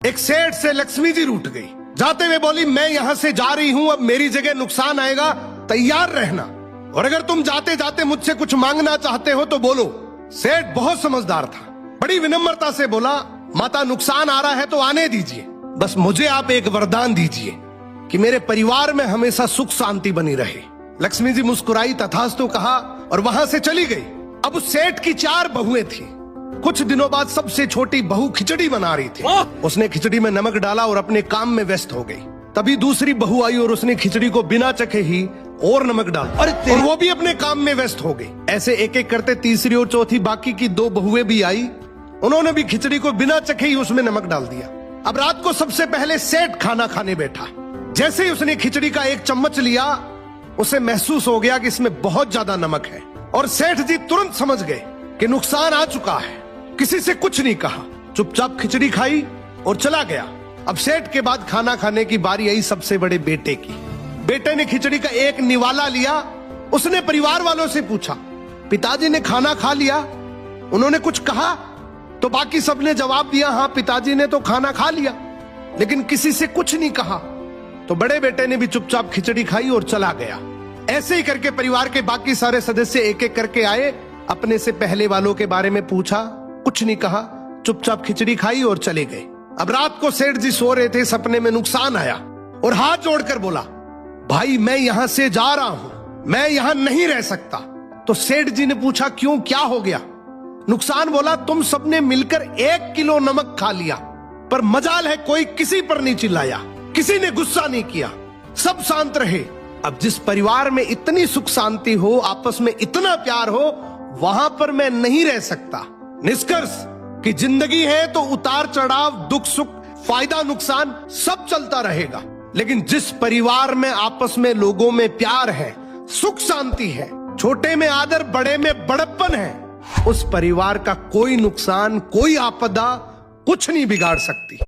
एक सेठ से लक्ष्मी जी रूठ गई। जाते हुए बोली, मैं यहाँ से जा रही हूँ, अब मेरी जगह नुकसान आएगा, तैयार रहना, और अगर तुम जाते जाते मुझसे कुछ मांगना चाहते हो तो बोलो। सेठ बहुत समझदार था, बड़ी विनम्रता से बोला, माता नुकसान आ रहा है तो आने दीजिए, बस मुझे आप एक वरदान दीजिए कि मेरे परिवार में हमेशा सुख शांति बनी रहे। लक्ष्मी जी मुस्कुराई, तथास्तु कहा और वहां से चली गई। अब उस सेठ की 4 बहुएं थी। कुछ दिनों बाद सबसे छोटी बहू खिचड़ी बना रही थी। उसने खिचड़ी में नमक डाला और अपने काम में व्यस्त हो गई। तभी दूसरी बहू आई और उसने खिचड़ी को बिना चखे ही और नमक डाला और वो भी अपने काम में व्यस्त हो गई। ऐसे एक एक करते तीसरी और चौथी बाकी की 2 बहुएं भी आई। उन्होंने भी खिचड़ी को बिना चखे ही उसमें नमक डाल दिया। अब रात को सबसे पहले सेठ खाना खाने बैठा। जैसे ही उसने खिचड़ी का एक चम्मच लिया, उसे महसूस हो गया कि इसमें बहुत ज्यादा नमक है, और सेठ जी तुरंत समझ गए कि नुकसान आ चुका है। किसी से कुछ नहीं कहा, चुपचाप खिचड़ी खाई और चला गया। अब सेठ के बाद खाना खाने की बारी आई सबसे बड़े बेटे की। बेटे ने खिचड़ी का एक निवाला लिया। उसने परिवार वालों से पूछा, पिताजी ने खाना खा लिया? उन्होंने कुछ कहा? तो बाकी सबने जवाब दिया, हाँ पिताजी ने तो खाना खा लिया, लेकिन किसी से कुछ नहीं कहा। तो बड़े बेटे ने भी चुपचाप खिचड़ी खाई और चला गया। ऐसे ही करके परिवार के बाकी सारे सदस्य एक एक करके आए, अपने से पहले वालों के बारे में पूछा, कुछ नहीं कहा, चुपचाप खिचड़ी खाई और चले गए। अब रात को सेठ जी सो रहे थे, सपने में नुकसान आया और हाथ जोड़कर बोला, भाई मैं यहां से जा रहा हूं, मैं यहां नहीं रह सकता। तो सेठ जी ने पूछा, क्यों, क्या हो गया? नुकसान बोला, तुम सबने मिलकर 1 किलो नमक खा लिया, पर मजाल है कोई किसी पर नहीं चिल्लाया, किसी ने गुस्सा नहीं किया, सब शांत रहे। अब जिस परिवार में इतनी सुख शांति हो, आपस में इतना प्यार हो, वहां पर मैं नहीं रह सकता। निष्कर्ष कि जिंदगी है तो उतार चढ़ाव, दुख सुख, फायदा नुकसान सब चलता रहेगा, लेकिन जिस परिवार में आपस में लोगों में प्यार है, सुख शांति है, छोटे में आदर, बड़े में बड़प्पन है, उस परिवार का कोई नुकसान, कोई आपदा कुछ नहीं बिगाड़ सकती।